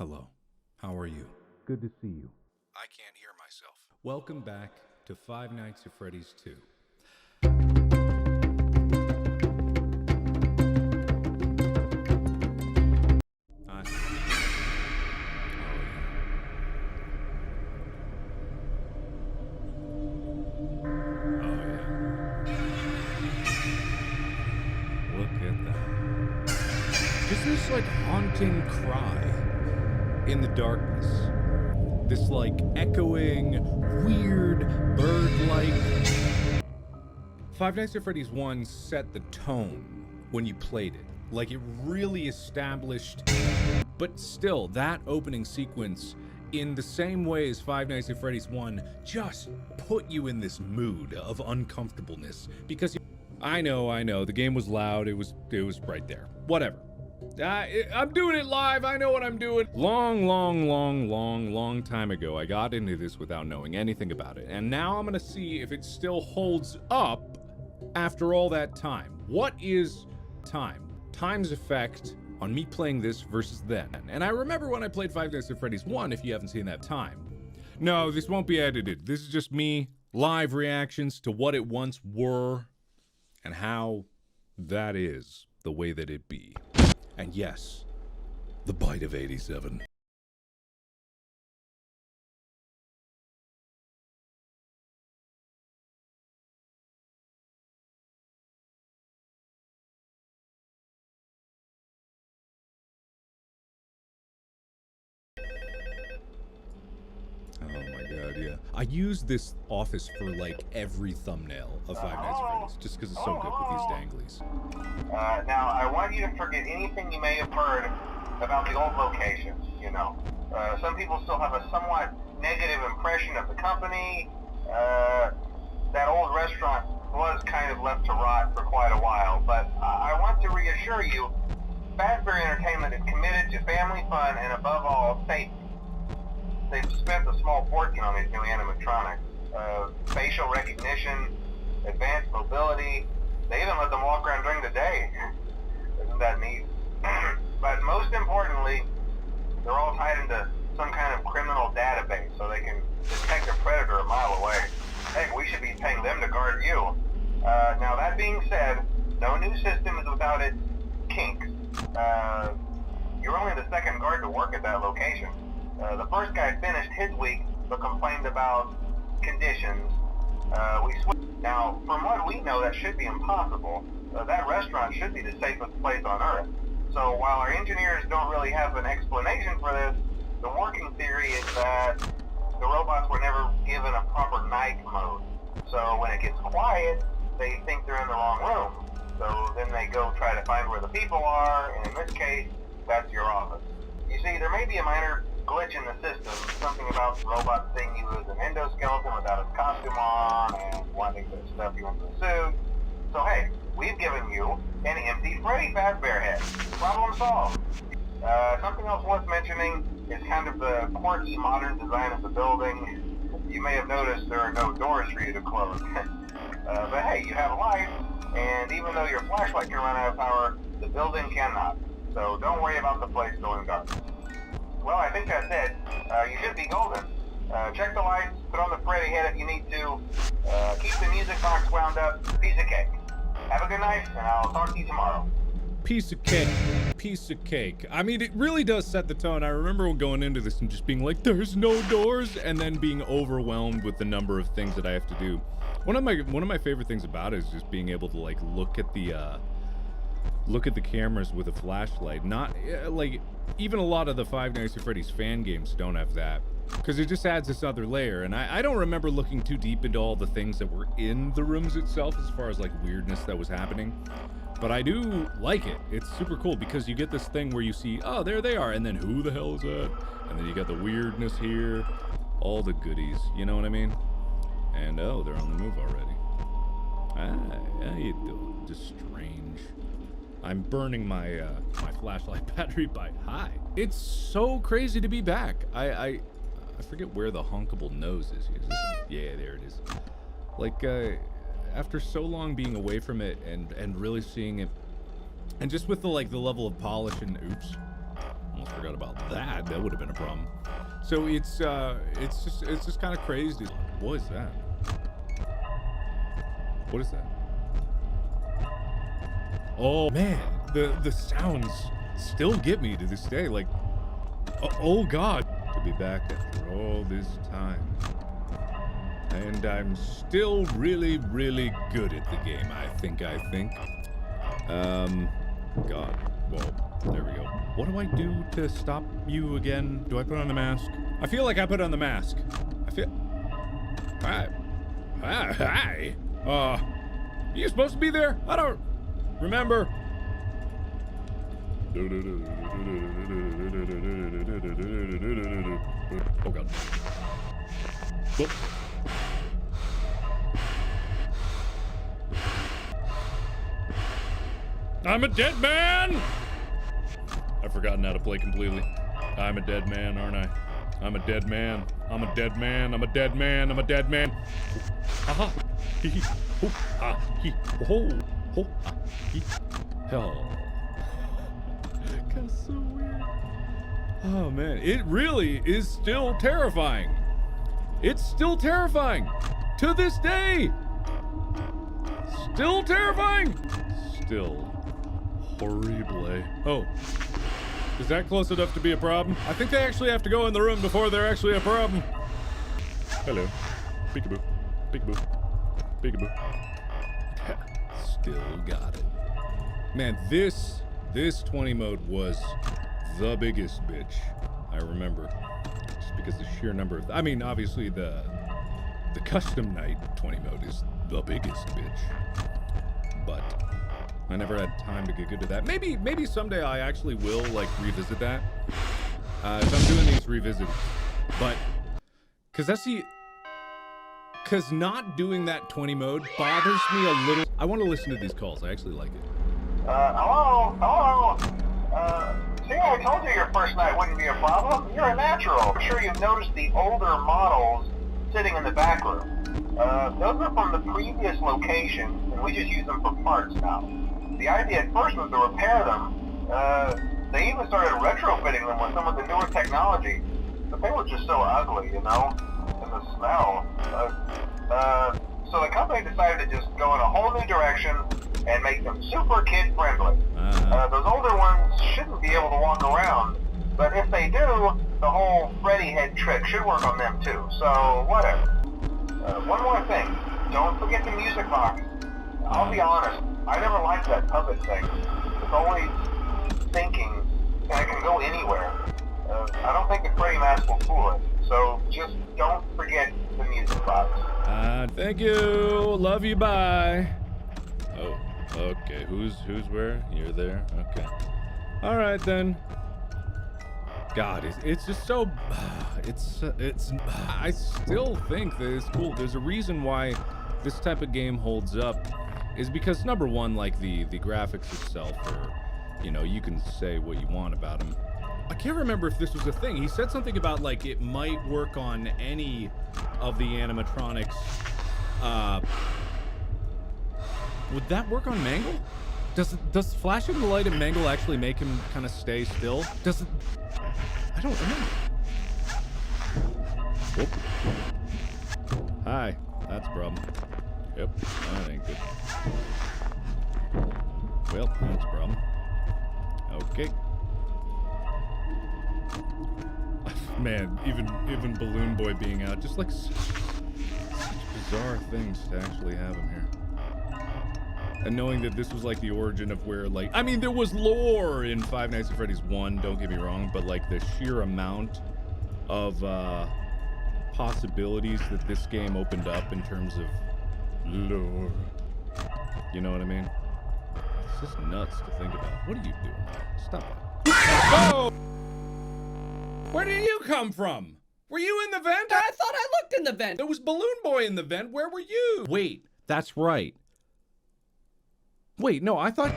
Hello. How are you? Good to see you. I can't hear myself. Welcome back to Five Nights at Freddy's 2. Just this like haunting cry in the darkness. This like echoing, weird, bird-like. Five Nights at Freddy's 1 set the tone when you played it. Like it really established, but still that opening sequence in the same way as Five Nights at Freddy's 1 just put you in this mood of uncomfortableness because I know, the game was loud, it was right there. Whatever. I'm doing it live, I know what I'm doing. Long time ago, I got into this without knowing anything about it. And now I'm gonna see if it still holds up after all that time. What is time? Time's effect on me playing this versus then. And I remember when I played Five Nights at Freddy's 1, if you haven't seen that time. No, this won't be edited. This is just me, live reactions to what it once were and how that is the way that it be. And yes, the bite of 87. Oh my god, yeah. I use this office for like every thumbnail of Five Nights at Freddy's, just because it's so good with these danglies. Now, I want you to forget anything you may have heard about the old locations, you know. Some people still have a somewhat negative impression of the company. That old restaurant was kind of left to rot for quite a while, but I want to reassure you, Fazbear Entertainment is committed to family fun and above all, safety. They've spent a small fortune on these new animatronics. Facial recognition, advanced mobility. They even let them walk around during the day. Isn't that neat? But most importantly, they're all tied into some kind of criminal database so they can detect a predator a mile away. Heck, we should be paying them to guard you. Now that being said, no new system is without its kinks. You're only the second guard to work at that location. The first guy finished his week, but complained about conditions. Now, from what we know, that should be impossible. That restaurant should be the safest place on Earth. So while our engineers don't really have an explanation for this, the working theory is that the robots were never given a proper night mode. So when it gets quiet, they think they're in the wrong room. So then they go try to find where the people are, and in this case, that's your office. You see, there may be a minor glitch in the system, something about the robot seeing you as an endoskeleton without his costume on and wanting to stuff you into a suit. So hey, we've given you an empty Freddy Fazbear head. Problem solved. Something else worth mentioning is kind of the quirky modern design of the building. You may have noticed there are no doors for you to close. But hey, you have light, and even though your flashlight can run out of power, the building cannot. So don't worry about the place going dark. Well, I think that's it. You should be golden. Check the lights, put on the Freddy head if you need to. Keep the music box wound up. Piece of cake. Have a good night, and I'll talk to you tomorrow. Piece of cake. Piece of cake. I mean, it really does set the tone. I remember going into this and just being like, there's no doors, and then being overwhelmed with the number of things that I have to do. One of my favorite things about it is just being able to like look at the cameras with a flashlight. Not like even a lot of the Five Nights at Freddy's fan games don't have that, because it just adds this other layer. And I don't remember looking too deep into all the things that were in the rooms itself as far as like weirdness that was happening, but I do like it. It's super cool because you get this thing where you see, oh, there they are, and then who the hell is that? And then you got the weirdness here, all the goodies, you know what I mean? And oh, they're on the move already. Hi, how you doing? Just strange. I'm burning my my flashlight battery by hi. It's so crazy to be back. I forget where the honkable nose is. Yeah, there it is. Like after so long being away from it and really seeing it, and just with the like the level of polish and oops. Almost forgot about that. That would have been a problem. So it's just kind of crazy. What is that? What is that? Oh man, the sounds still get me to this day. Like, oh God, to be back after all this time, and I'm still really, really good at the game. I think. God. Well, there we go. What do I do to stop you again? Do I put on the mask? I feel like I put on the mask. I feel. Hi. Hi. You supposed to be there? I don't remember. Oh God. Whoop. I'm a dead man! I've forgotten how to play completely. I'm a dead man, aren't I? I'm a dead man. I'm a dead man. I'm a dead man. I'm a dead man. Aha. Hee hee. Oh. Ah. Hee. Oh. Oh. Ah. Hee. Oh. That's so weird. Oh man. It really is still terrifying. It's still terrifying. To this day. Still terrifying. Still. Horrible. Oh. Is that close enough to be a problem? I think they actually have to go in the room before they're actually a problem. Hello. Peekaboo. Peekaboo. Peekaboo. Still got it. Man, this 20 mode was the biggest bitch. I remember. Just because the sheer number of... I mean, obviously the custom night 20 mode is the biggest bitch. But... I never had time to get good to that. Maybe someday I actually will, like, revisit that. If I'm doing these revisited. But, because not doing that 20 mode bothers me a little. I want to listen to these calls. I actually like it. Hello? See, I told you your first night wouldn't be a problem. You're a natural. I'm sure you've noticed the older models sitting in the back room. Those are from the previous location, and we just use them for parts now. The idea at first was to repair them. They even started retrofitting them with some of the newer technology, but they were just so ugly, you know, and the smell. So the company decided to just go in a whole new direction and make them super kid-friendly. Those older ones shouldn't be able to walk around, but if they do, the whole Freddy head trick should work on them too, so whatever. One more thing, don't forget the music box. I'll be honest, I never liked that puppet thing. It's always thinking, and it can go anywhere. I don't think the Freddy mask will fool it, so just don't forget the music box. Thank you. Love you. Bye. Oh, okay. Who's where? You're there. Okay. All right then. God, it's just so. It's. I still think that it's cool. There's a reason why this type of game holds up. Is because number one, like the graphics itself, or you know, you can say what you want about them. I can't remember if this was a thing. He said something about like it might work on any of the animatronics. Would that work on Mangle? Does flashing the light in Mangle actually make him kind of stay still? Does it? I don't remember. Whoop. Hi, that's a problem. Yep, that ain't good. Well, that's a problem. Okay. Man, even Balloon Boy being out, just like such bizarre things to actually have him here. And knowing that this was like the origin of where, like, I mean, there was lore in Five Nights at Freddy's 1, don't get me wrong, but like the sheer amount of possibilities that this game opened up in terms of lore. You know what I mean? It's just nuts to think about. What are you doing? Stop it. Oh! Where did you come from? Were you in the vent? I thought I looked in the vent. There was Balloon Boy in the vent. Where were you? Wait, that's right. Wait, no, I thought...